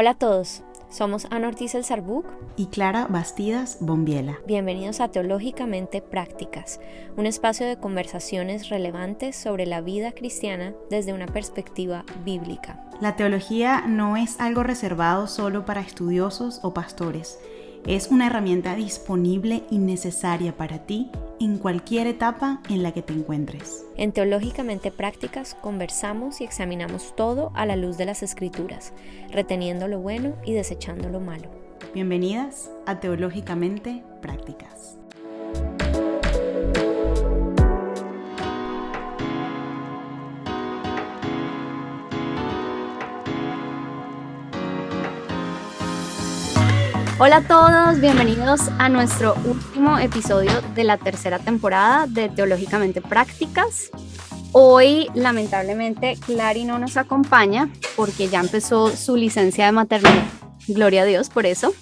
Hola a todos, somos Ana Ortiz El Sarbuc y Clara Bastidas Bombiela. Bienvenidos a Teológicamente Prácticas, un espacio de conversaciones relevantes sobre la vida cristiana desde una perspectiva bíblica. La teología no es algo reservado solo para estudiosos o pastores. Es una herramienta disponible y necesaria para ti en cualquier etapa en la que te encuentres. En Teológicamente Prácticas conversamos y examinamos todo a la luz de las Escrituras, reteniendo lo bueno y desechando lo malo. Bienvenidas a Teológicamente Prácticas. Hola a todos, bienvenidos a nuestro último episodio de la tercera temporada de Teológicamente Prácticas. Hoy, lamentablemente, Clary no nos acompaña porque ya empezó su licencia de maternidad. Gloria a Dios por eso,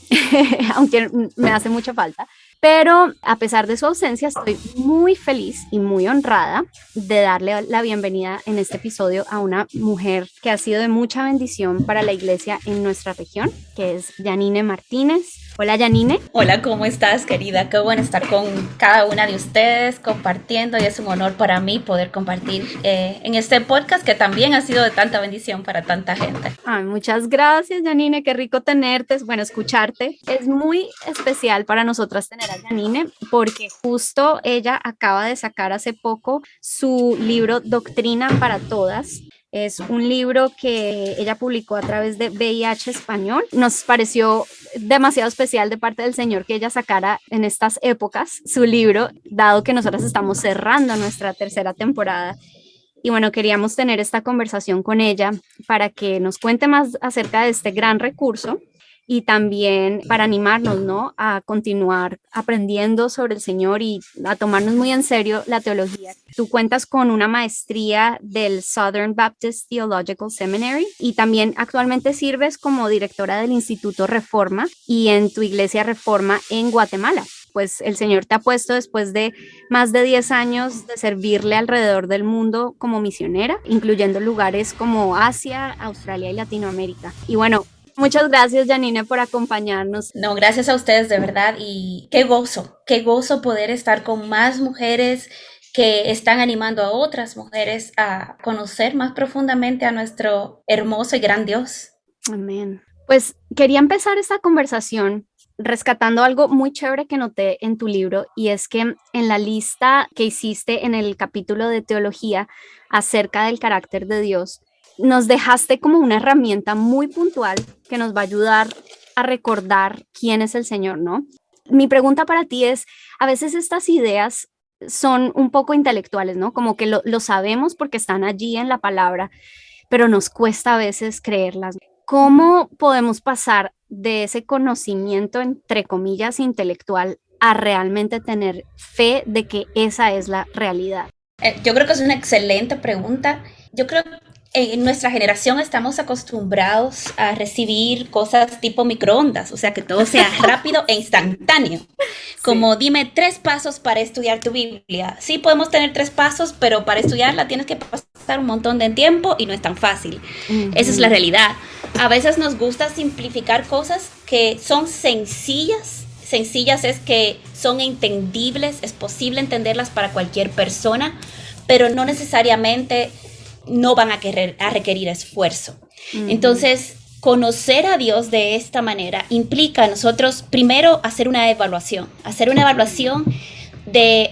aunque me hace mucha falta. Pero a pesar de su ausencia, estoy muy feliz y muy honrada de darle la bienvenida en este episodio a una mujer que ha sido de mucha bendición para la iglesia en nuestra región, que es Janine Martínez. Hola, Janine. Hola, ¿cómo estás, querida? Qué bueno estar con cada una de ustedes compartiendo, y es un honor para mí poder compartir en este podcast que también ha sido de tanta bendición para tanta gente. Ay, muchas gracias, Janine, qué rico tenerte, bueno, escucharte. Es muy especial para nosotras tener a Janine porque justo ella acaba de sacar hace poco su libro Doctrina para Todas. Es un libro que ella publicó a través de VIH Español. Nos pareció demasiado especial de parte del Señor que ella sacara en estas épocas su libro, dado que nosotras estamos cerrando nuestra tercera temporada. Y bueno, queríamos tener esta conversación con ella para que nos cuente más acerca de este gran recurso y también para animarnos, ¿no?, a continuar aprendiendo sobre el Señor y a tomarnos muy en serio la teología. Tú cuentas con una maestría del Southern Baptist Theological Seminary y también actualmente sirves como directora del Instituto Reforma y en tu iglesia Reforma en Guatemala. Pues el Señor te ha puesto después de más de 10 años de servirle alrededor del mundo como misionera, incluyendo lugares como Asia, Australia y Latinoamérica. Y bueno, muchas gracias, Janine, por acompañarnos. No, gracias a ustedes de verdad, y qué gozo poder estar con más mujeres que están animando a otras mujeres a conocer más profundamente a nuestro hermoso y gran Dios. Amén. Pues quería empezar esta conversación rescatando algo muy chévere que noté en tu libro, y es que en la lista que hiciste en el capítulo de teología acerca del carácter de Dios, nos dejaste como una herramienta muy puntual que nos va a ayudar a recordar quién es el Señor, ¿no? Mi pregunta para ti es, a veces estas ideas son un poco intelectuales, ¿no? Como que lo sabemos porque están allí en la palabra, pero nos cuesta a veces creerlas. ¿Cómo podemos pasar de ese conocimiento, entre comillas, intelectual, a realmente tener fe de que esa es la realidad? Yo creo que es una excelente pregunta. Yo creo que en nuestra generación estamos acostumbrados a recibir cosas tipo microondas, o sea, que todo sea rápido e instantáneo. Como dime 3 pasos para estudiar tu Biblia. Sí, podemos tener 3 pasos, pero para estudiarla tienes que pasar un montón de tiempo y no es tan fácil. Esa es la realidad. A veces nos gusta simplificar cosas que son sencillas. Sencillas es que son entendibles, es posible entenderlas para cualquier persona, pero no necesariamente no van a requerir esfuerzo. Entonces, conocer a Dios de esta manera implica a nosotros primero hacer una evaluación de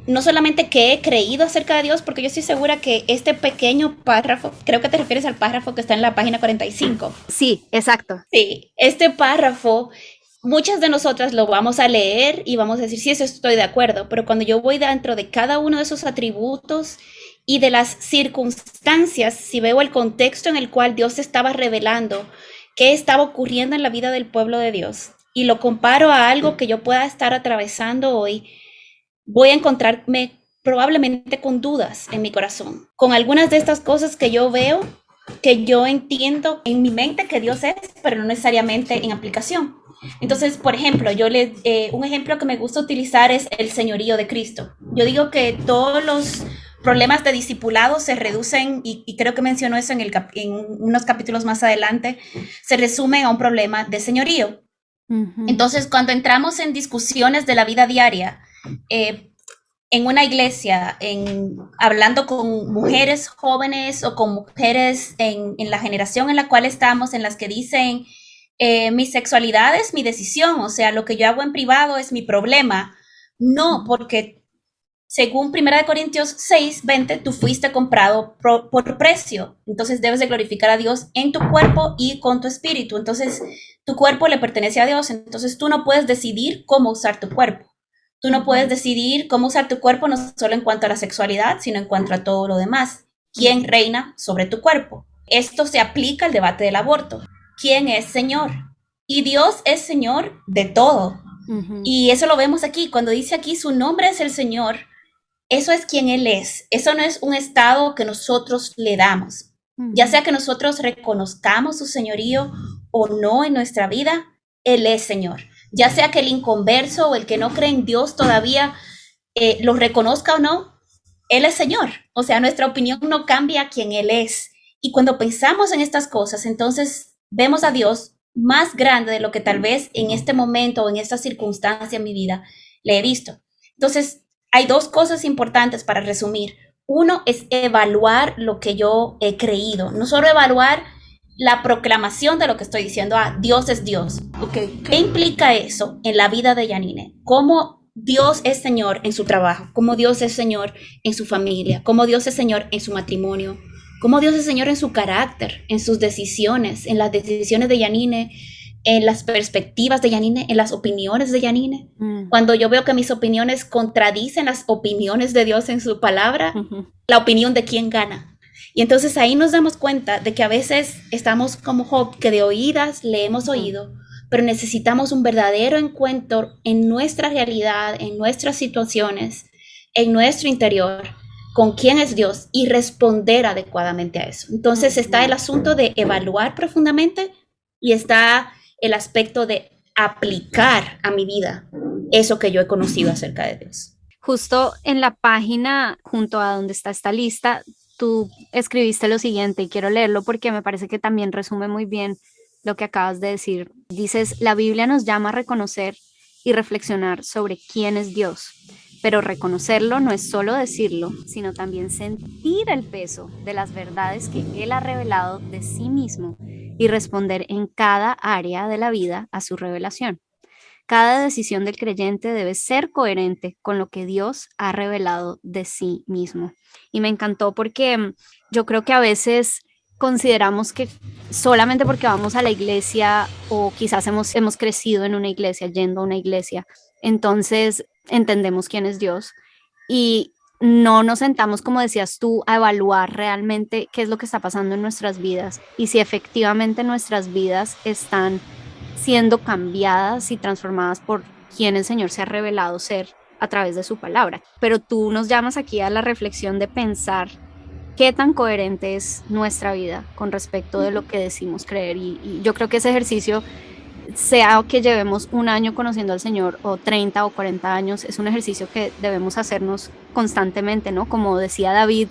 no solamente qué he creído acerca de Dios, porque yo estoy segura que este pequeño párrafo, creo que te refieres al párrafo que está en la página 45. Sí, exacto. Sí, este párrafo, muchas de nosotras lo vamos a leer y vamos a decir, sí, eso estoy de acuerdo, pero cuando yo voy dentro de cada uno de esos atributos y de las circunstancias, si veo el contexto en el cual Dios estaba revelando qué estaba ocurriendo en la vida del pueblo de Dios y lo comparo a algo que yo pueda estar atravesando hoy, voy a encontrarme probablemente con dudas en mi corazón, con algunas de estas cosas que yo veo, que yo entiendo en mi mente que Dios es, pero no necesariamente en aplicación. Entonces, por ejemplo, un ejemplo que me gusta utilizar es el señorío de Cristo. Yo digo que todos los problemas de discipulado se reducen, y creo que mencionó eso en unos capítulos más adelante, se resumen a un problema de señorío. Entonces, cuando entramos en discusiones de la vida diaria, en una iglesia, hablando con mujeres jóvenes o con mujeres en la generación en la cual estamos, en las que dicen, mi sexualidad es mi decisión, o sea, lo que yo hago en privado es mi problema. No, porque según 1 Corintios 6:20, tú fuiste comprado por precio. Entonces debes de glorificar a Dios en tu cuerpo y con tu espíritu. Entonces tu cuerpo le pertenece a Dios. Entonces tú no puedes decidir cómo usar tu cuerpo. Tú no puedes decidir cómo usar tu cuerpo no solo en cuanto a la sexualidad, sino en cuanto a todo lo demás. ¿Quién reina sobre tu cuerpo? Esto se aplica al debate del aborto. ¿Quién es Señor? Y Dios es Señor de todo. Y eso lo vemos aquí. Cuando dice aquí su nombre es el Señor, eso es quien Él es. Eso no es un estado que nosotros le damos. Ya sea que nosotros reconozcamos su señorío o no en nuestra vida, Él es Señor. Ya sea que el inconverso o el que no cree en Dios todavía lo reconozca o no, Él es Señor. O sea, nuestra opinión no cambia quien Él es. Y cuando pensamos en estas cosas, entonces vemos a Dios más grande de lo que tal vez en este momento o en esta circunstancia en mi vida le he visto. Entonces, hay dos cosas importantes para resumir. Uno es evaluar lo que yo he creído, no solo evaluar la proclamación de lo que estoy diciendo, Dios es Dios. Okay. ¿Qué implica eso en la vida de Yanine? ¿Cómo Dios es Señor en su trabajo? ¿Cómo Dios es Señor en su familia? ¿Cómo Dios es Señor en su matrimonio? ¿Cómo Dios es Señor en su carácter, en sus decisiones, en las decisiones de Yanine, en las perspectivas de Yanine, en las opiniones de Yanine? Cuando yo veo que mis opiniones contradicen las opiniones de Dios en su palabra, la opinión de quién gana. Y entonces ahí nos damos cuenta de que a veces estamos como Job, que de oídas le hemos oído, pero necesitamos un verdadero encuentro en nuestra realidad, en nuestras situaciones, en nuestro interior, con quién es Dios y responder adecuadamente a eso. Entonces está el asunto de evaluar profundamente y está el aspecto de aplicar a mi vida eso que yo he conocido acerca de Dios. Justo en la página junto a donde está esta lista, tú escribiste lo siguiente y quiero leerlo porque me parece que también resume muy bien lo que acabas de decir. Dices, la Biblia nos llama a reconocer y reflexionar sobre quién es Dios. Pero reconocerlo no es solo decirlo, sino también sentir el peso de las verdades que Él ha revelado de sí mismo y responder en cada área de la vida a su revelación. Cada decisión del creyente debe ser coherente con lo que Dios ha revelado de sí mismo. Y me encantó porque yo creo que a veces consideramos que solamente porque vamos a la iglesia o quizás hemos crecido en una iglesia, yendo a una iglesia, entonces entendemos quién es Dios y no nos sentamos, como decías tú, a evaluar realmente qué es lo que está pasando en nuestras vidas y si efectivamente nuestras vidas están siendo cambiadas y transformadas por quien el Señor se ha revelado ser a través de su palabra. Pero tú nos llamas aquí a la reflexión de pensar qué tan coherente es nuestra vida con respecto de lo que decimos creer y yo creo que ese ejercicio, sea que llevemos un año conociendo al Señor o 30 o 40 años, es un ejercicio que debemos hacernos constantemente, ¿no? Como decía David,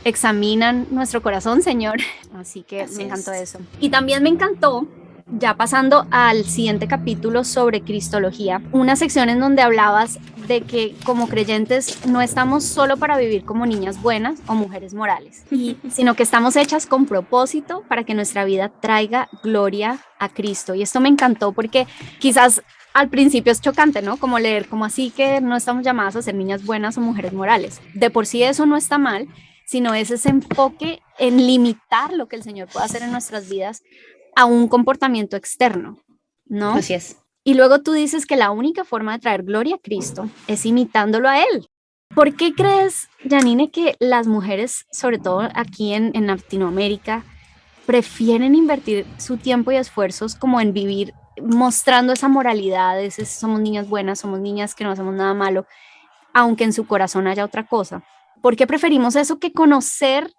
examinan nuestro corazón, Señor. Así que me encantó eso. Y también me encantó, ya pasando al siguiente capítulo sobre Cristología, una sección en donde hablabas de que como creyentes no estamos solo para vivir como niñas buenas o mujeres morales, sino que estamos hechas con propósito para que nuestra vida traiga gloria a Cristo. Y esto me encantó porque quizás al principio es chocante, ¿no? Como leer, como así que no estamos llamadas a ser niñas buenas o mujeres morales. De por sí eso no está mal, sino es ese enfoque en limitar lo que el Señor puede hacer en nuestras vidas a un comportamiento externo, ¿no? Así es. Y luego tú dices que la única forma de traer gloria a Cristo es imitándolo a Él. ¿Por qué crees, Yanine, que las mujeres, sobre todo aquí en Latinoamérica, prefieren invertir su tiempo y esfuerzos como en vivir mostrando esa moralidad, somos niñas buenas, somos niñas que no hacemos nada malo, aunque en su corazón haya otra cosa? ¿Por qué preferimos eso que conocer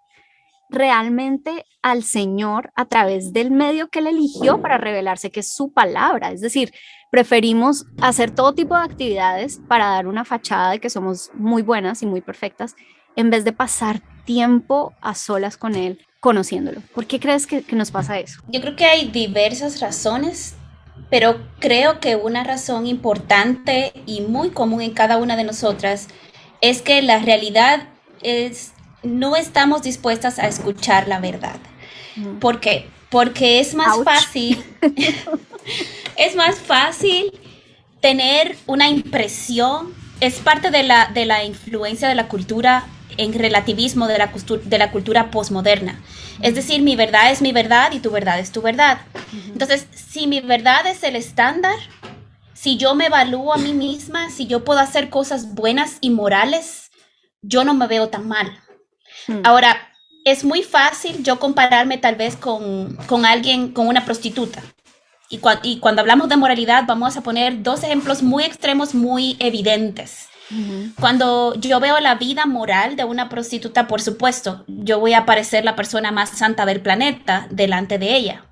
realmente al Señor a través del medio que Él eligió para revelarse, que es su palabra? Es decir, preferimos hacer todo tipo de actividades para dar una fachada de que somos muy buenas y muy perfectas en vez de pasar tiempo a solas con Él, conociéndolo? ¿Por qué crees que nos pasa eso? Yo creo que hay diversas razones, pero creo que una razón importante y muy común en cada una de nosotras es que la realidad es, no estamos dispuestas a escuchar la verdad. ¿Por qué? Porque es más fácil, es más fácil tener una impresión, es parte de la influencia de la cultura en relativismo de la cultura posmoderna. Es decir, mi verdad es mi verdad y tu verdad es tu verdad. Entonces, si mi verdad es el estándar, si yo me evalúo a mí misma, si yo puedo hacer cosas buenas y morales, yo no me veo tan mal. Ahora, es muy fácil yo compararme tal vez con alguien, con una prostituta. Y cuando hablamos de moralidad, vamos a poner dos ejemplos muy extremos, muy evidentes. Cuando yo veo la vida moral de una prostituta, por supuesto, yo voy a parecer la persona más santa del planeta delante de ella.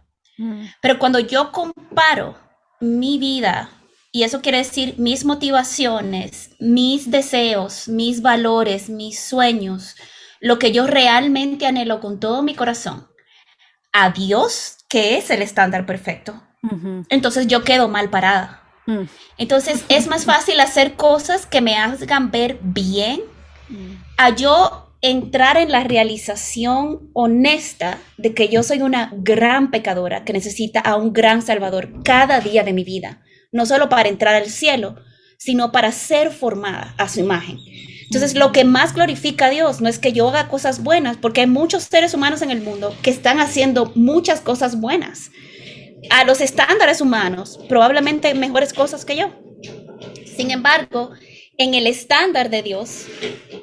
Pero cuando yo comparo mi vida, y eso quiere decir mis motivaciones, mis deseos, mis valores, mis sueños, lo que yo realmente anhelo con todo mi corazón, a Dios, que es el estándar perfecto, entonces yo quedo mal parada. Entonces es más fácil hacer cosas que me hagan ver bien a yo entrar en la realización honesta de que yo soy una gran pecadora que necesita a un gran Salvador cada día de mi vida, no solo para entrar al cielo, sino para ser formada a su imagen. Entonces, lo que más glorifica a Dios no es que yo haga cosas buenas, porque hay muchos seres humanos en el mundo que están haciendo muchas cosas buenas a los estándares humanos, probablemente mejores cosas que yo. Sin embargo, en el estándar de Dios,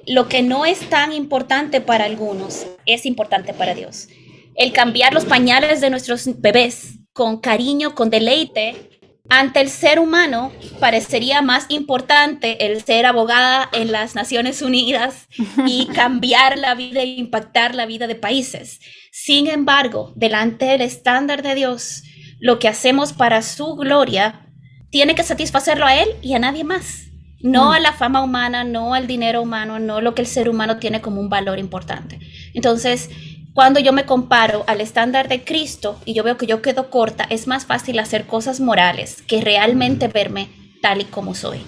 lo que no es tan importante para algunos es importante para Dios. El cambiar los pañales de nuestros bebés con cariño, con deleite, ante el ser humano parecería más importante el ser abogada en las Naciones Unidas y cambiar la vida e impactar la vida de países. Sin embargo, delante del estándar de Dios, lo que hacemos para su gloria tiene que satisfacerlo a Él y a nadie más. No a la fama humana, no al dinero humano, no lo que el ser humano tiene como un valor importante. Entonces, cuando yo me comparo al estándar de Cristo y yo veo que yo quedo corta, es más fácil hacer cosas morales que realmente verme tal y como soy.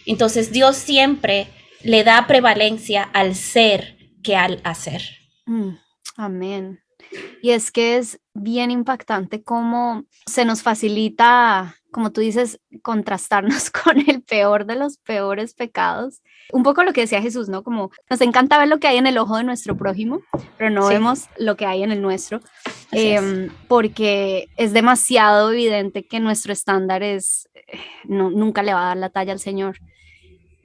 Entonces, Dios siempre le da prevalencia al ser que al hacer. Amén. Y es que es bien impactante cómo se nos facilita, como tú dices, contrastarnos con el peor de los peores pecados. Un poco lo que decía Jesús, ¿no? Como nos encanta ver lo que hay en el ojo de nuestro prójimo, pero no vemos lo que hay en el nuestro, porque es demasiado evidente que nuestro estándar nunca le va a dar la talla al Señor.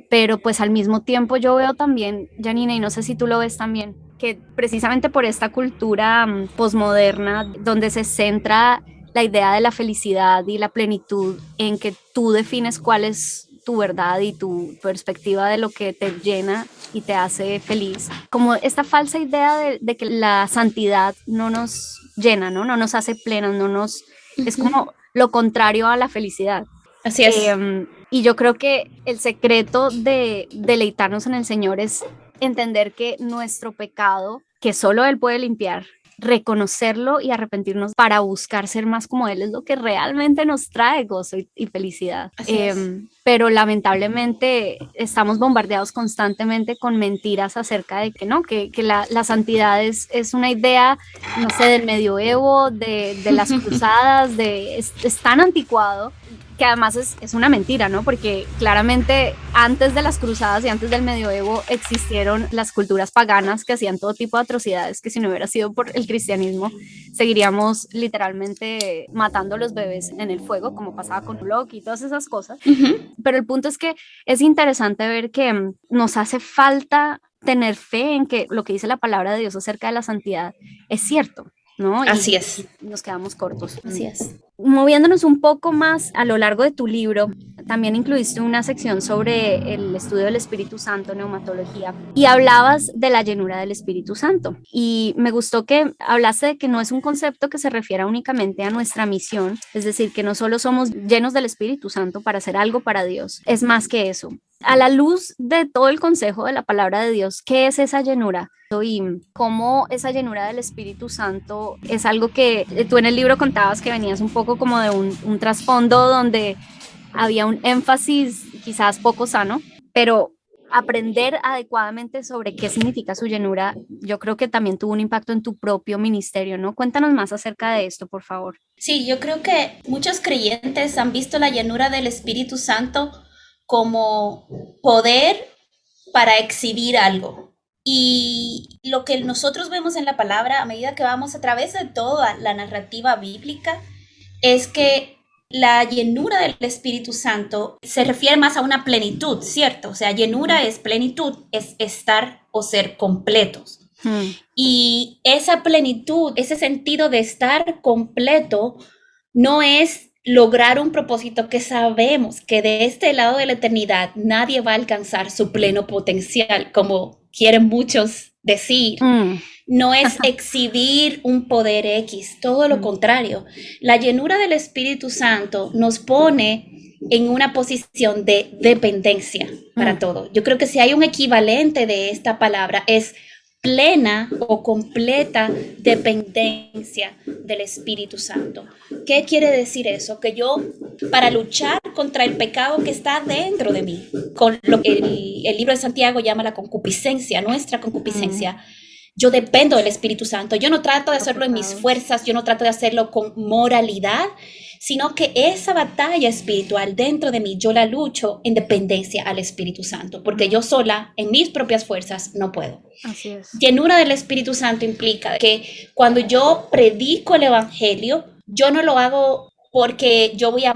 Pero pues al mismo tiempo yo veo también, Janine, y no sé si tú lo ves también, que precisamente por esta cultura posmoderna donde se centra la idea de la felicidad y la plenitud en que tú defines cuál es tu verdad y tu perspectiva de lo que te llena y te hace feliz, como esta falsa idea de que la santidad no nos llena, no nos hace plenas, es como lo contrario a la felicidad. Así es. Y yo creo que el secreto de deleitarnos en el Señor es entender que nuestro pecado, que solo Él puede limpiar, reconocerlo y arrepentirnos para buscar ser más como Él, es lo que realmente nos trae gozo y felicidad. Pero lamentablemente estamos bombardeados constantemente con mentiras acerca de que la santidad es una idea, no sé, del medioevo, de las cruzadas, es tan anticuado, que además es una mentira, ¿no? Porque claramente antes de las cruzadas y antes del medioevo existieron las culturas paganas que hacían todo tipo de atrocidades que si no hubiera sido por el cristianismo seguiríamos literalmente matando a los bebés en el fuego, como pasaba con Locke y todas esas cosas. Pero el punto es que es interesante ver que nos hace falta tener fe en que lo que dice la palabra de Dios acerca de la santidad es cierto, ¿no? Así es. Nos quedamos cortos. Así es. Moviéndonos un poco más a lo largo de tu libro, también incluiste una sección sobre el estudio del Espíritu Santo, neumatología, y hablabas de la llenura del Espíritu Santo. Y me gustó que hablaste de que no es un concepto que se refiera únicamente a nuestra misión, es decir, que no solo somos llenos del Espíritu Santo para hacer algo para Dios, es más que eso. A la luz de todo el consejo de la palabra de Dios, ¿qué es esa llenura? Y cómo esa llenura del Espíritu Santo es algo que tú en el libro contabas que venías un poco como de un trasfondo donde había un énfasis quizás poco sano, pero aprender adecuadamente sobre qué significa su llenura, yo creo que también tuvo un impacto en tu propio ministerio, ¿no? Cuéntanos más acerca de esto, por favor. Sí, yo creo que muchos creyentes han visto la llenura del Espíritu Santo como poder para exhibir algo. Y lo que nosotros vemos en la palabra a medida que vamos a través de toda la narrativa bíblica es que la llenura del Espíritu Santo se refiere más a una plenitud, ¿cierto? O sea, llenura es plenitud, es estar o ser completos. Y esa plenitud, ese sentido de estar completo, no es lograr un propósito que sabemos que de este lado de la eternidad nadie va a alcanzar su pleno potencial, como quieren muchos decir. No es exhibir un poder X, todo lo contrario. La llenura del Espíritu Santo nos pone en una posición de dependencia para todo. Yo creo que si hay un equivalente de esta palabra es plena o completa dependencia del Espíritu Santo. ¿Qué quiere decir eso? Que yo, para luchar contra el pecado que está dentro de mí, con lo que el libro de Santiago llama la concupiscencia, nuestra concupiscencia, yo dependo del Espíritu Santo. Yo no trato de hacerlo en mis fuerzas, yo no trato de hacerlo con moralidad, sino que esa batalla espiritual dentro de mí, yo la lucho en dependencia al Espíritu Santo, porque yo sola, en mis propias fuerzas, no puedo. Así es. Llenura del Espíritu Santo implica que cuando yo predico el Evangelio, yo no lo hago porque yo voy a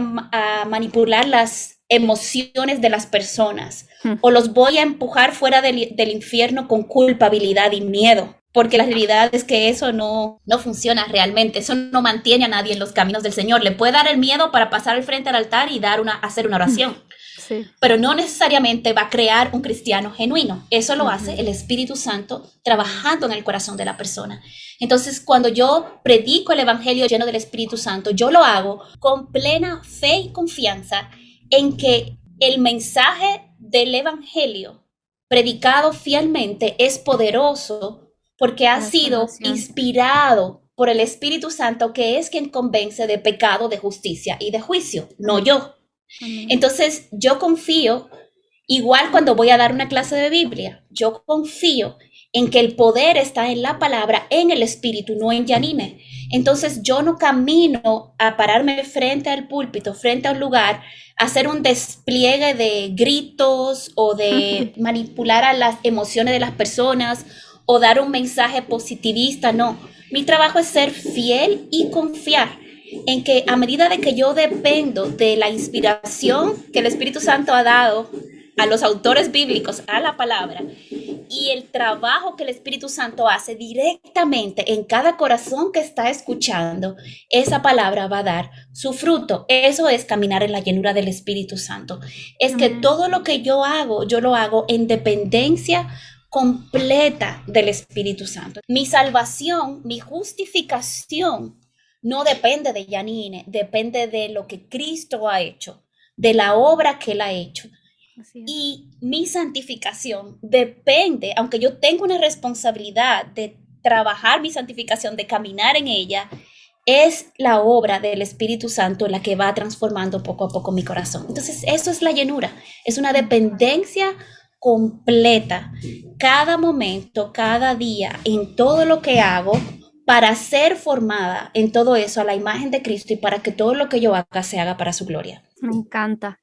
manipular las emociones de las personas o los voy a empujar fuera del infierno con culpabilidad y miedo. Porque la realidad es que eso no funciona realmente, eso no mantiene a nadie en los caminos del Señor. Le puede dar el miedo para pasar al frente al altar y hacer una oración, sí, pero no necesariamente va a crear un cristiano genuino. Eso lo hace el Espíritu Santo trabajando en el corazón de la persona. Entonces, cuando yo predico el Evangelio lleno del Espíritu Santo, yo lo hago con plena fe y confianza en que el mensaje del Evangelio predicado fielmente es poderoso, porque ha sido inspirado por el Espíritu Santo, que es quien convence de pecado, de justicia y de juicio, no yo. Entonces, yo confío, igual cuando voy a dar una clase de Biblia, yo confío en que el poder está en la palabra, en el Espíritu, no en Janine. Entonces, yo no camino a pararme frente al púlpito, frente a un lugar, a hacer un despliegue de gritos o de manipular a las emociones de las personas, o dar un mensaje positivista, no. Mi trabajo es ser fiel y confiar en que a medida de que yo dependo de la inspiración que el Espíritu Santo ha dado a los autores bíblicos, a la palabra, y el trabajo que el Espíritu Santo hace directamente en cada corazón que está escuchando, esa palabra va a dar su fruto. Eso es caminar en la llenura del Espíritu Santo. Es que todo lo que yo lo hago en dependencia completa del Espíritu Santo. Mi salvación, mi justificación no depende de Janine, depende de lo que Cristo ha hecho, de la obra que Él ha hecho. Y mi santificación depende, aunque yo tengo una responsabilidad de trabajar mi santificación, de caminar en ella, es la obra del Espíritu Santo la que va transformando poco a poco mi corazón. Entonces, eso es la llenura, es una dependencia completa, cada momento, cada día, en todo lo que hago, para ser formada en todo eso a la imagen de Cristo y para que todo lo que yo haga se haga para su gloria. Me encanta.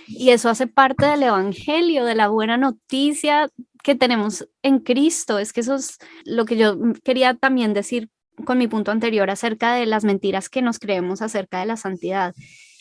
Y eso hace parte del Evangelio, de la buena noticia que tenemos en Cristo. Es que eso es lo que yo quería también decir con mi punto anterior acerca de las mentiras que nos creemos acerca de la santidad.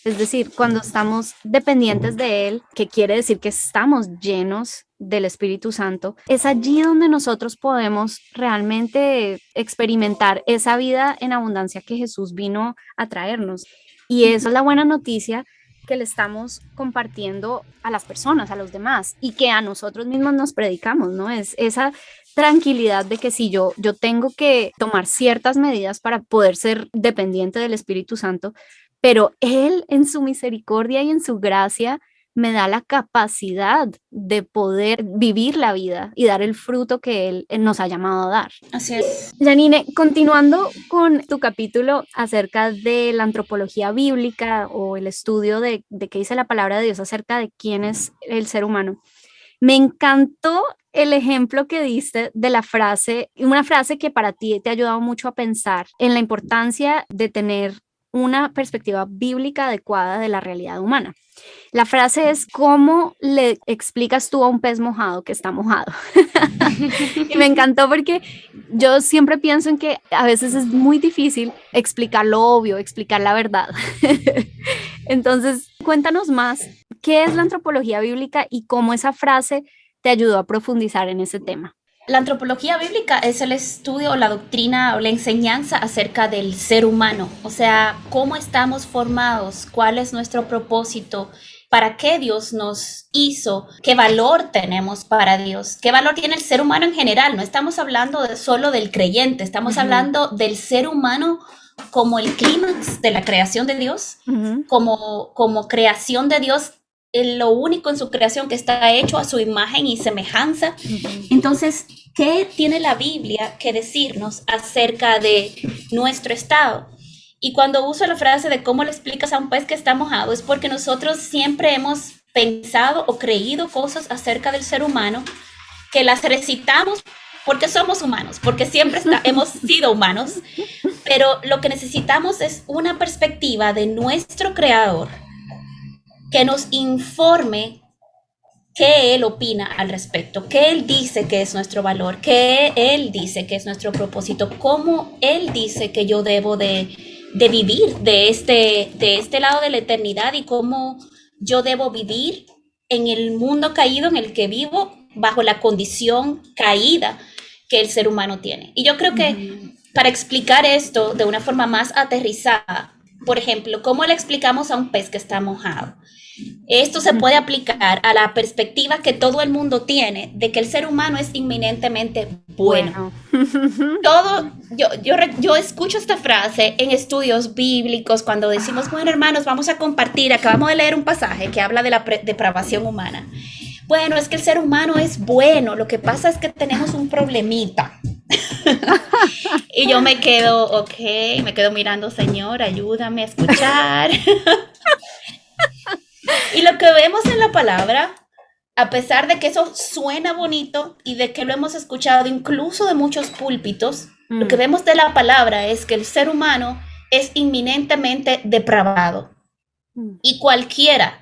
Es decir, cuando estamos dependientes de Él, que quiere decir que estamos llenos del Espíritu Santo, es allí donde nosotros podemos realmente experimentar esa vida en abundancia que Jesús vino a traernos. Y eso es la buena noticia, que le estamos compartiendo a las personas, a los demás, y que a nosotros mismos nos predicamos, ¿no? Es esa tranquilidad de que si yo tengo que tomar ciertas medidas para poder ser dependiente del Espíritu Santo, pero Él en su misericordia y en su gracia me da la capacidad de poder vivir la vida y dar el fruto que Él nos ha llamado a dar. Así es. Janine, continuando con tu capítulo acerca de la antropología bíblica o el estudio de qué dice la palabra de Dios acerca de quién es el ser humano, me encantó el ejemplo que diste de la frase, una frase que para ti te ha ayudado mucho a pensar en la importancia de tener una perspectiva bíblica adecuada de la realidad humana. La frase es: ¿cómo le explicas tú a un pez mojado que está mojado? Y me encantó porque yo siempre pienso en que a veces es muy difícil explicar lo obvio, explicar la verdad. Entonces, cuéntanos más, ¿qué es la antropología bíblica y cómo esa frase te ayudó a profundizar en ese tema? La antropología bíblica es el estudio o la doctrina o la enseñanza acerca del ser humano, o sea, cómo estamos formados, cuál es nuestro propósito, para qué Dios nos hizo, qué valor tenemos para Dios, qué valor tiene el ser humano en general. No estamos hablando solo del creyente, estamos hablando del ser humano como el clímax de la creación de Dios, como creación de Dios, lo único en su creación que está hecho a su imagen y semejanza. Entonces, ¿qué tiene la Biblia que decirnos acerca de nuestro estado? Y cuando uso la frase de cómo le explicas a un pez que está mojado, es porque nosotros siempre hemos pensado o creído cosas acerca del ser humano que las recitamos porque somos humanos, porque siempre hemos sido humanos, pero lo que necesitamos es una perspectiva de nuestro Creador que nos informe qué Él opina al respecto, qué Él dice que es nuestro valor, qué Él dice que es nuestro propósito, cómo Él dice que yo debo de vivir de este lado de la eternidad y cómo yo debo vivir en el mundo caído en el que vivo bajo la condición caída que el ser humano tiene. Y yo creo que para explicar esto de una forma más aterrizada, por ejemplo, ¿cómo le explicamos a un pez que está mojado? Esto se puede aplicar a la perspectiva que todo el mundo tiene de que el ser humano es inminentemente bueno. Yo escucho esta frase en estudios bíblicos cuando decimos, bueno, hermanos, vamos a compartir, acabamos de leer un pasaje que habla de la depravación humana. Bueno, es que el ser humano es bueno, lo que pasa es que tenemos un problemita. Y yo me quedo mirando, Señor, ayúdame a escuchar. Y lo que vemos en la palabra, a pesar de que eso suena bonito y de que lo hemos escuchado incluso de muchos púlpitos, lo que vemos de la palabra es que el ser humano es inminentemente depravado. Y cualquiera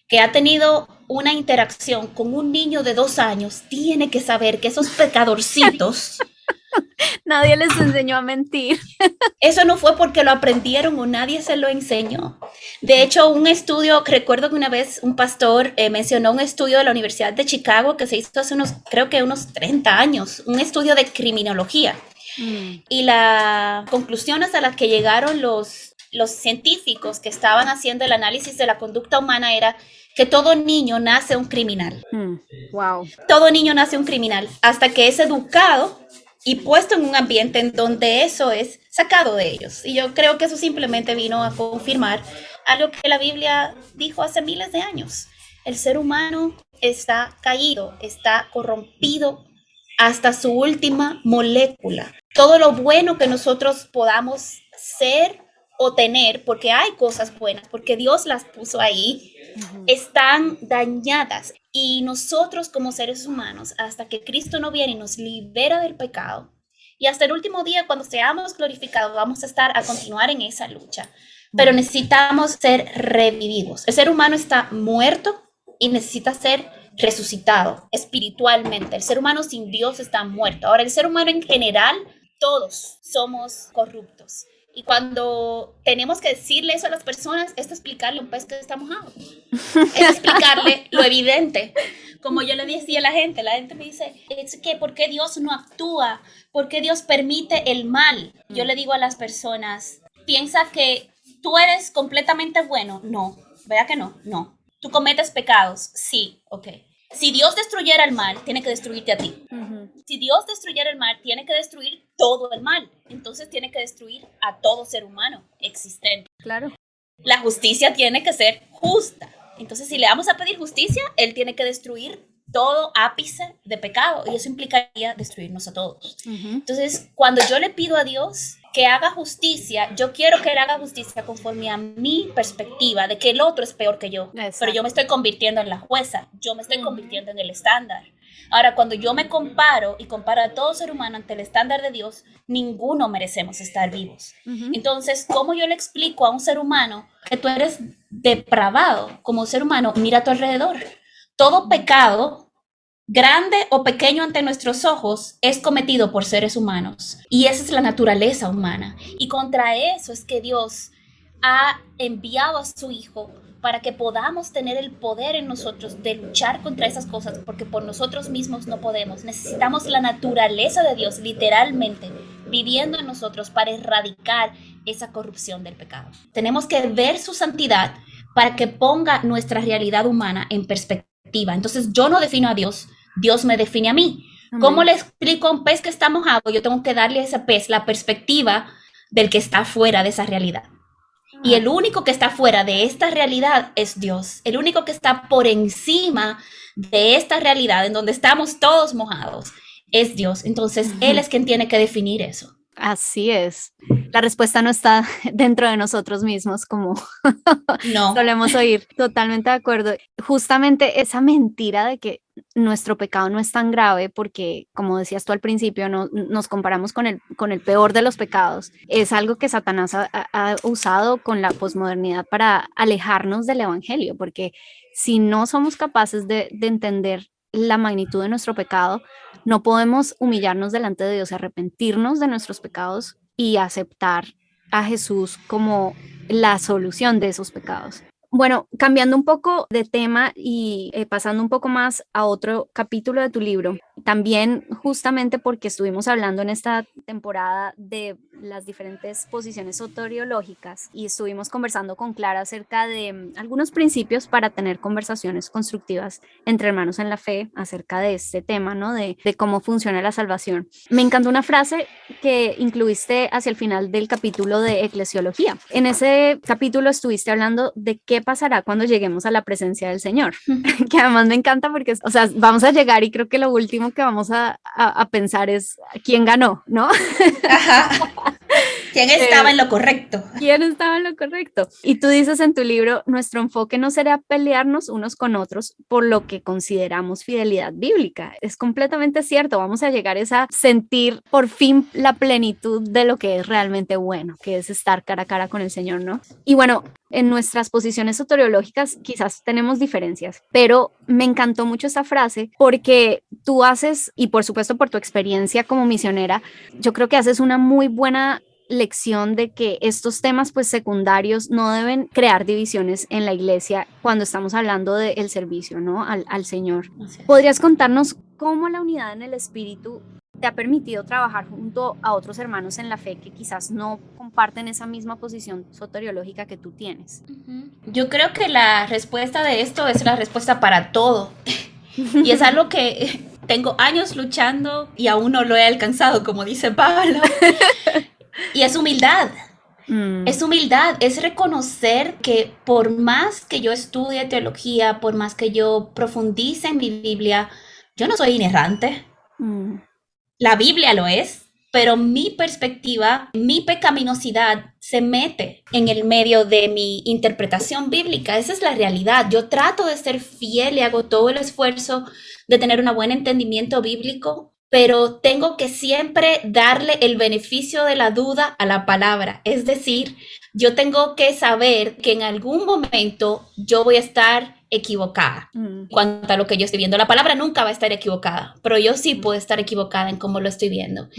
que ha tenido una interacción con un niño de 2 años tiene que saber que esos pecadorcitos... Nadie les enseñó a mentir. Eso no fue porque lo aprendieron o nadie se lo enseñó. De hecho, un estudio, recuerdo que una vez un pastor mencionó un estudio de la Universidad de Chicago que se hizo hace creo que unos 30 años, un estudio de criminología. Y la conclusión a la que llegaron los científicos que estaban haciendo el análisis de la conducta humana era que todo niño nace un criminal. Wow. Todo niño nace un criminal hasta que es educado y puesto en un ambiente en donde eso es sacado de ellos. Y yo creo que eso simplemente vino a confirmar algo que la Biblia dijo hace miles de años. El ser humano está caído, está corrompido hasta su última molécula. Todo lo bueno que nosotros podamos ser o tener, porque hay cosas buenas, porque Dios las puso ahí, están dañadas. Y nosotros como seres humanos, hasta que Cristo no viene y nos libera del pecado, y hasta el último día, cuando seamos glorificados, vamos a estar a continuar en esa lucha. Pero necesitamos ser revividos. El ser humano está muerto y necesita ser resucitado espiritualmente. El ser humano sin Dios está muerto. Ahora, el ser humano en general, todos somos corruptos. Y cuando tenemos que decirle eso a las personas, es explicarle a un pez que está mojado. Es explicarle lo evidente. Como yo le decía a la gente me dice, es que ¿por qué Dios no actúa? ¿Por qué Dios permite el mal? Yo le digo a las personas, ¿piensa que tú eres completamente bueno? No. ¿verdad que no? No. ¿Tú cometes pecados? Sí, ok. Si Dios destruyera el mal, tiene que destruirte a ti. Si Dios destruyera el mal, tiene que destruir todo el mal. Entonces tiene que destruir a todo ser humano existente. Claro. La justicia tiene que ser justa. Entonces, si le vamos a pedir justicia, Él tiene que destruir todo ápice de pecado. Y eso implicaría destruirnos a todos. Entonces, cuando yo le pido a Dios que haga justicia, yo quiero que Él haga justicia conforme a mi perspectiva de que el otro es peor que yo. Exacto. Pero yo me estoy convirtiendo en la jueza. Yo me estoy convirtiendo en el estándar. Ahora, cuando yo me comparo y comparo a todo ser humano ante el estándar de Dios, ninguno merecemos estar vivos. Entonces, ¿cómo yo le explico a un ser humano que tú eres depravado como ser humano? Mira a tu alrededor. Todo pecado, grande o pequeño ante nuestros ojos, es cometido por seres humanos. Y esa es la naturaleza humana. Y contra eso es que Dios ha enviado a su Hijo para que podamos tener el poder en nosotros de luchar contra esas cosas, porque por nosotros mismos no podemos. Necesitamos la naturaleza de Dios, literalmente, viviendo en nosotros para erradicar esa corrupción del pecado. Tenemos que ver su santidad para que ponga nuestra realidad humana en perspectiva. Entonces, yo no defino a Dios, Dios me define a mí. ¿Cómo le explico a un pez que está mojado? Yo tengo que darle a ese pez la perspectiva del que está fuera de esa realidad. Y el único que está fuera de esta realidad es Dios. El único que está por encima de esta realidad en donde estamos todos mojados es Dios. Entonces, Él es quien tiene que definir eso. Así es. La respuesta no está dentro de nosotros mismos, como No. solemos oír. Totalmente de acuerdo. Justamente esa mentira de que nuestro pecado no es tan grave porque, como decías tú al principio, nos comparamos con el peor de los pecados. Es algo que Satanás ha usado con la posmodernidad para alejarnos del evangelio, porque si no somos capaces de entender la magnitud de nuestro pecado, no podemos humillarnos delante de Dios, arrepentirnos de nuestros pecados y aceptar a Jesús como la solución de esos pecados. Bueno, cambiando un poco de tema y pasando un poco más a otro capítulo de tu libro, también justamente porque estuvimos hablando en esta temporada de las diferentes posiciones soteriológicas y estuvimos conversando con Clara acerca de algunos principios para tener conversaciones constructivas entre hermanos en la fe acerca de este tema, ¿no? De cómo funciona la salvación. Me encantó una frase que incluiste hacia el final del capítulo de Eclesiología. En ese capítulo estuviste hablando de qué pasará cuando lleguemos a la presencia del Señor, que además me encanta porque, o sea, vamos a llegar y creo que lo último que vamos a pensar es quién ganó, ¿no? Ajá. ¿Quién estaba en lo correcto? ¿Quién estaba en lo correcto? Y tú dices en tu libro, nuestro enfoque no será pelearnos unos con otros por lo que consideramos fidelidad bíblica. Es completamente cierto, vamos a llegar a sentir por fin la plenitud de lo que es realmente bueno, que es estar cara a cara con el Señor, ¿no? Y bueno, en nuestras posiciones soteriológicas quizás tenemos diferencias, pero me encantó mucho esta frase porque tú haces, y por supuesto por tu experiencia como misionera, yo creo que haces una muy buena lección de que estos temas pues secundarios no deben crear divisiones en la iglesia cuando estamos hablando del servicio, ¿no? al Señor. ¿Podrías contarnos cómo la unidad en el Espíritu te ha permitido trabajar junto a otros hermanos en la fe que quizás no comparten esa misma posición soteriológica que tú tienes? Yo creo que la respuesta de esto es la respuesta para todo. Y es algo que tengo años luchando y aún no lo he alcanzado, como dice Pablo. Y es humildad. Es humildad, es reconocer que por más que yo estudie teología, por más que yo profundice en mi Biblia, yo no soy inerrante. La Biblia lo es, pero mi perspectiva, mi pecaminosidad se mete en el medio de mi interpretación bíblica. Esa es la realidad. Yo trato de ser fiel y hago todo el esfuerzo de tener un buen entendimiento bíblico, pero tengo que siempre darle el beneficio de la duda a la palabra. Es decir, yo tengo que saber que en algún momento yo voy a estar equivocada en cuanto a lo que yo estoy viendo. La palabra nunca va a estar equivocada, pero yo sí puedo estar equivocada en cómo lo estoy viendo.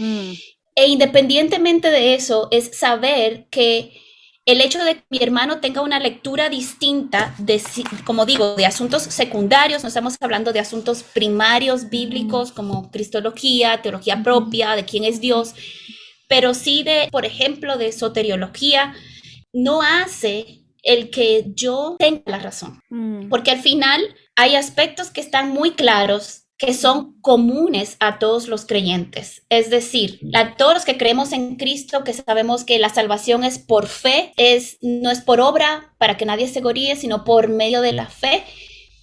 E independientemente de eso, es saber que el hecho de que mi hermano tenga una lectura distinta de, como digo, de asuntos secundarios, no estamos hablando de asuntos primarios bíblicos como cristología, teología propia, de quién es Dios, pero sí de, por ejemplo, de soteriología, no hace el que yo tenga la razón. Porque al final hay aspectos que están muy claros que son comunes a todos los creyentes. Es decir, a todos los que creemos en Cristo, que sabemos que la salvación es por fe, no es por obra para que nadie se gloríe, sino por medio de la fe,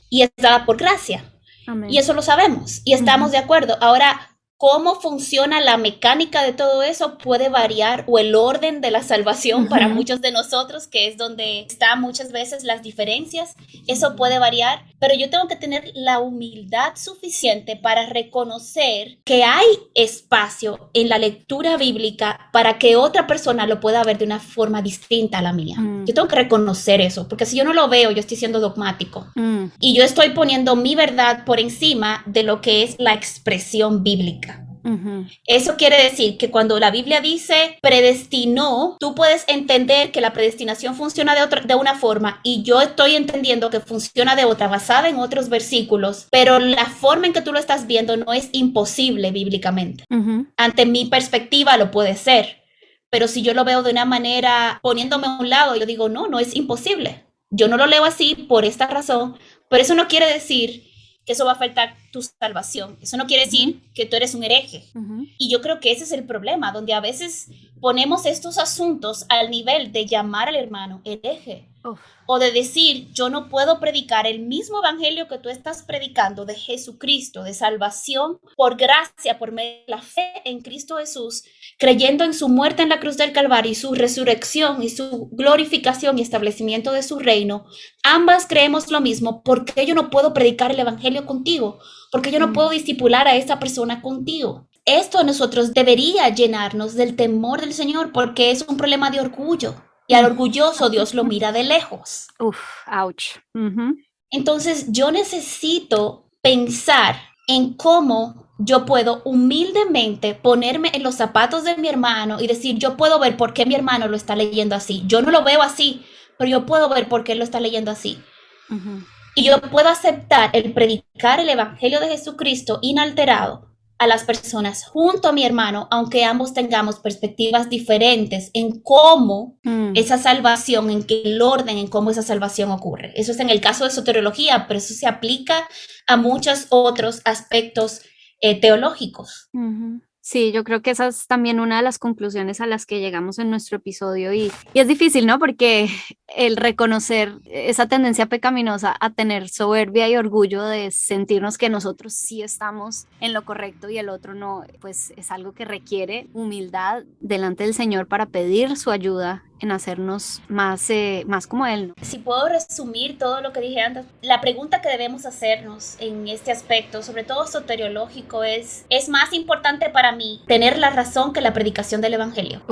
y es dada por gracia. Amén. Y eso lo sabemos y estamos de acuerdo. Ahora, ¿cómo funciona la mecánica de todo eso? Puede variar, o el orden de la salvación para muchos de nosotros, que es donde están muchas veces las diferencias. Eso puede variar, pero yo tengo que tener la humildad suficiente para reconocer que hay espacio en la lectura bíblica para que otra persona lo pueda ver de una forma distinta a la mía. Yo tengo que reconocer eso, porque si yo no lo veo, yo estoy siendo dogmático. Y yo estoy poniendo mi verdad por encima de lo que es la expresión bíblica. Eso quiere decir que cuando la Biblia dice predestinó, tú puedes entender que la predestinación funciona de una forma, y yo estoy entendiendo que funciona de otra, basada en otros versículos, pero la forma en que tú lo estás viendo no es imposible bíblicamente. Ante mi perspectiva lo puede ser, pero si yo lo veo de una manera poniéndome a un lado, yo digo no es imposible. Yo no lo leo así por esta razón, pero eso no quiere decir que eso va a afectar tu salvación. Eso no quiere decir que tú eres un hereje. Y yo creo que ese es el problema, donde a veces ponemos estos asuntos al nivel de llamar al hermano hereje. O de decir, yo no puedo predicar el mismo evangelio que tú estás predicando de Jesucristo, de salvación por gracia, por medio de la fe en Cristo Jesús, creyendo en su muerte en la cruz del Calvario y su resurrección y su glorificación y establecimiento de su reino. Ambas creemos lo mismo. ¿Por qué yo no puedo predicar el evangelio contigo? ¿Por qué yo no puedo discipular a esa persona contigo? Esto a nosotros debería llenarnos del temor del Señor, porque es un problema de orgullo. Y al orgulloso Dios lo mira de lejos. Ouch. Entonces yo necesito pensar en cómo yo puedo humildemente ponerme en los zapatos de mi hermano y decir, yo puedo ver por qué mi hermano lo está leyendo así. Yo no lo veo así, pero yo puedo ver por qué él lo está leyendo así. Y yo puedo aceptar el predicar el evangelio de Jesucristo inalterado a las personas junto a mi hermano, aunque ambos tengamos perspectivas diferentes en cómo esa salvación, en qué el orden, en cómo esa salvación ocurre. Eso es en el caso de soteriología, pero eso se aplica a muchos otros aspectos teológicos. Sí, yo creo que esa es también una de las conclusiones a las que llegamos en nuestro episodio, y es difícil, ¿no? Porque el reconocer esa tendencia pecaminosa a tener soberbia y orgullo de sentirnos que nosotros sí estamos en lo correcto y el otro no, pues es algo que requiere humildad delante del Señor para pedir su ayuda en hacernos más como Él, ¿no? Si puedo resumir todo lo que dije antes, la pregunta que debemos hacernos en este aspecto, sobre todo soteriológico, ¿es más importante para mí tener la razón que la predicación del evangelio?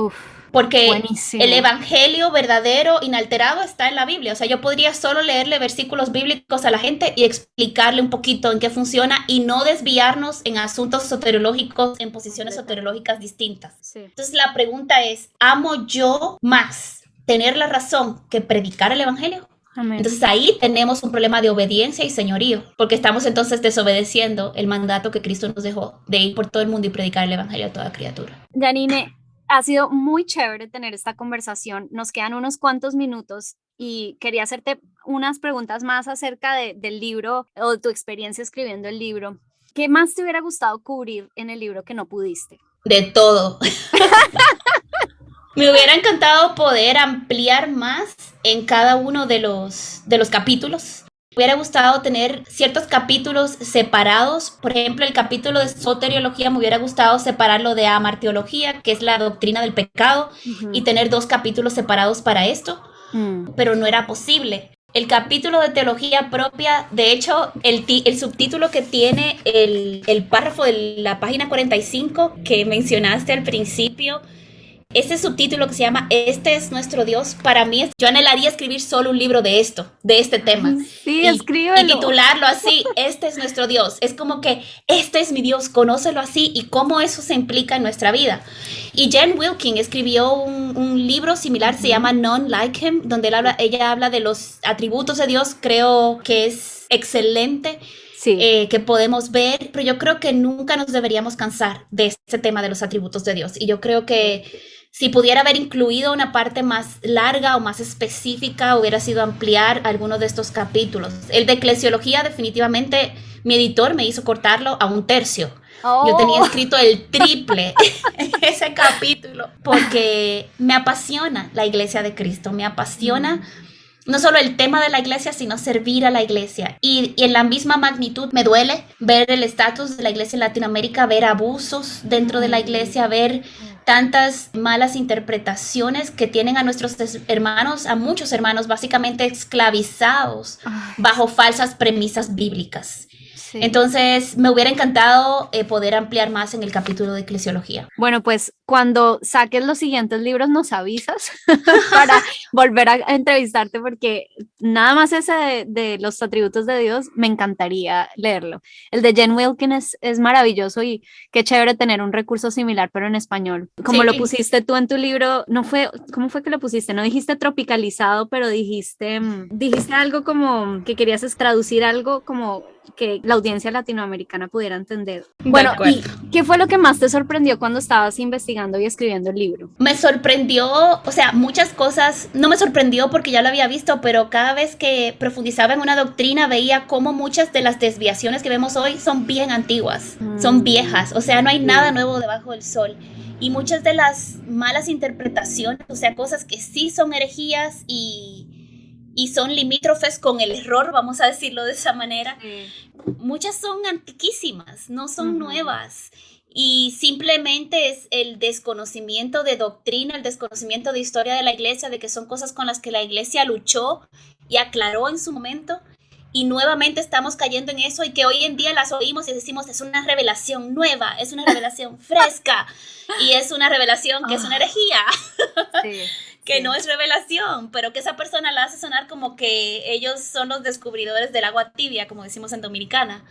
Porque buenísimo. El evangelio verdadero, inalterado, está en la Biblia. O sea, yo podría solo leerle versículos bíblicos a la gente y explicarle un poquito en qué funciona y no desviarnos en asuntos soteriológicos, en posiciones soteriológicas distintas. Sí. Entonces la pregunta es, ¿amo yo más tener la razón que predicar el evangelio? Amén. Entonces ahí tenemos un problema de obediencia y señorío, porque estamos entonces desobedeciendo el mandato que Cristo nos dejó de ir por todo el mundo y predicar el evangelio a toda criatura. Janine, ha sido muy chévere tener esta conversación. Nos quedan unos cuantos minutos y quería hacerte unas preguntas más acerca del libro o de tu experiencia escribiendo el libro. ¿Qué más te hubiera gustado cubrir en el libro que no pudiste? De todo. Me hubiera encantado poder ampliar más en cada uno de los capítulos. Me hubiera gustado tener ciertos capítulos separados. Por ejemplo, el capítulo de soteriología me hubiera gustado separarlo de amartiología, que es la doctrina del pecado, y tener 2 capítulos separados para esto, pero no era posible. El capítulo de teología propia, de hecho, el subtítulo que tiene el párrafo de la página 45 que mencionaste al principio, ese subtítulo que se llama Este es nuestro Dios, para mí, yo anhelaría escribir solo un libro de este tema. Sí, escríbelo. Y titularlo así, Este es nuestro Dios. Es como que, este es mi Dios, conócelo así, y cómo eso se implica en nuestra vida. Y Jen Wilkin escribió un libro similar, se llama None Like Him, donde ella habla de los atributos de Dios. Creo que es excelente. Sí. Que podemos ver, pero yo creo que nunca nos deberíamos cansar de este tema de los atributos de Dios. Y yo creo que Si pudiera haber incluido una parte más larga o más específica, hubiera sido ampliar algunos de estos capítulos. El de eclesiología, definitivamente, mi editor me hizo cortarlo a 1/3. Yo tenía escrito el triple en ese capítulo, porque me apasiona la iglesia de Cristo, me apasiona no solo el tema de la iglesia, sino servir a la iglesia. Y en la misma magnitud me duele ver el estatus de la iglesia en Latinoamérica, ver abusos dentro de la iglesia, ver tantas malas interpretaciones que tienen a nuestros hermanos, a muchos hermanos, básicamente esclavizados bajo falsas premisas bíblicas. Sí. Entonces, me hubiera encantado poder ampliar más en el capítulo de eclesiología. Bueno, pues cuando saques los siguientes libros nos avisas para volver a entrevistarte, porque nada más ese de los atributos de Dios, me encantaría leerlo. El de Jen Wilkin es maravilloso y qué chévere tener un recurso similar, pero en español. Como lo pusiste tú en tu libro, ¿cómo fue que lo pusiste? No dijiste tropicalizado, pero dijiste algo como que querías traducir algo como que la audiencia latinoamericana pudiera entender. Bueno, ¿y qué fue lo que más te sorprendió cuando estabas investigando y escribiendo el libro? Me sorprendió, o sea, muchas cosas, no me sorprendió porque ya lo había visto, pero cada vez que profundizaba en una doctrina veía cómo muchas de las desviaciones que vemos hoy son bien antiguas, son viejas, o sea, no hay nada nuevo debajo del sol. Y muchas de las malas interpretaciones, o sea, cosas que sí son herejías y son limítrofes con el error, vamos a decirlo de esa manera. Muchas son antiquísimas, no son nuevas. Y simplemente es el desconocimiento de doctrina, el desconocimiento de historia de la iglesia, de que son cosas con las que la iglesia luchó y aclaró en su momento. Y nuevamente estamos cayendo en eso y que hoy en día las oímos y decimos es una revelación nueva, es una revelación fresca y es una revelación que es una herejía. Sí. Que no es revelación, pero que esa persona la hace sonar como que ellos son los descubridores del agua tibia, como decimos en Dominicana.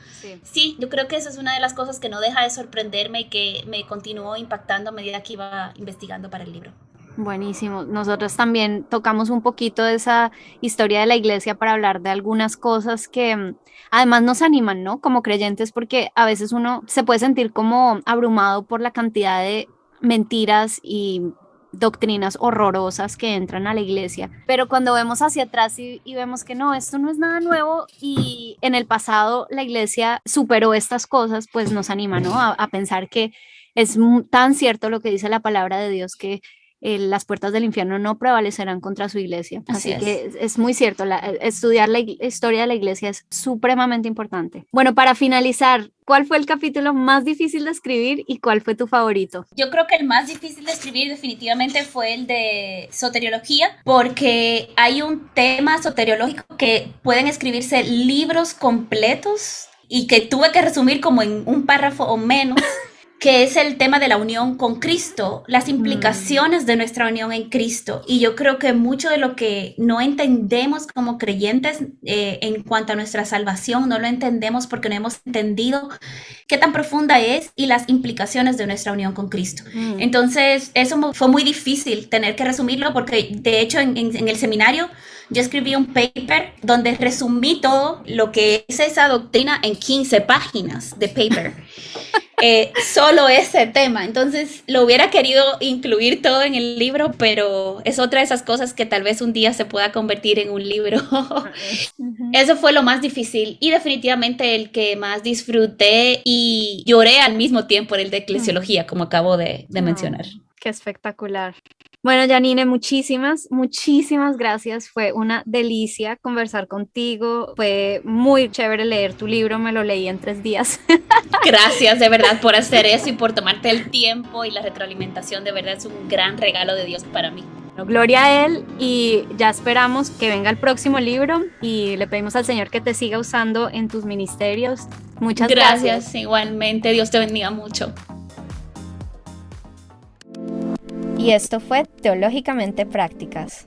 Sí, yo creo que eso es una de las cosas que no deja de sorprenderme y que me continuó impactando a medida que iba investigando para el libro. Buenísimo. Nosotros también tocamos un poquito de esa historia de la iglesia para hablar de algunas cosas que además nos animan, ¿no? Como creyentes, porque a veces uno se puede sentir como abrumado por la cantidad de mentiras y doctrinas horrorosas que entran a la iglesia, pero cuando vemos hacia atrás y vemos que no, esto no es nada nuevo y en el pasado la iglesia superó estas cosas, pues nos anima, ¿no? A pensar que es tan cierto lo que dice la palabra de Dios que las puertas del infierno no prevalecerán contra su iglesia. Así que es muy cierto, estudiar la historia de la iglesia es supremamente importante. Bueno, para finalizar, ¿cuál fue el capítulo más difícil de escribir y cuál fue tu favorito? Yo creo que el más difícil de escribir definitivamente fue el de soteriología, porque hay un tema soteriológico que pueden escribirse libros completos y que tuve que resumir como en un párrafo o menos. Que es el tema de la unión con Cristo, las implicaciones de nuestra unión en Cristo. Y yo creo que mucho de lo que no entendemos como creyentes en cuanto a nuestra salvación, no lo entendemos porque no hemos entendido qué tan profunda es y las implicaciones de nuestra unión con Cristo. Entonces, eso fue muy difícil tener que resumirlo porque, de hecho, en el seminario yo escribí un paper donde resumí todo lo que es esa doctrina en 15 páginas de paper. Solo ese tema, entonces lo hubiera querido incluir todo en el libro, pero es otra de esas cosas que tal vez un día se pueda convertir en un libro. Eso fue lo más difícil y definitivamente el que más disfruté y lloré al mismo tiempo en el de eclesiología, como acabo de mencionar. Qué espectacular. Bueno, Janine, muchísimas gracias. Fue una delicia conversar contigo. Fue muy chévere leer tu libro. Me lo leí en 3 días. Gracias, de verdad, por hacer eso y por tomarte el tiempo y la retroalimentación. De verdad, es un gran regalo de Dios para mí. Bueno, gloria a Él y ya esperamos que venga el próximo libro y le pedimos al Señor que te siga usando en tus ministerios. Muchas gracias. Gracias, igualmente. Dios te bendiga mucho. Y esto fue Teológicamente Prácticas.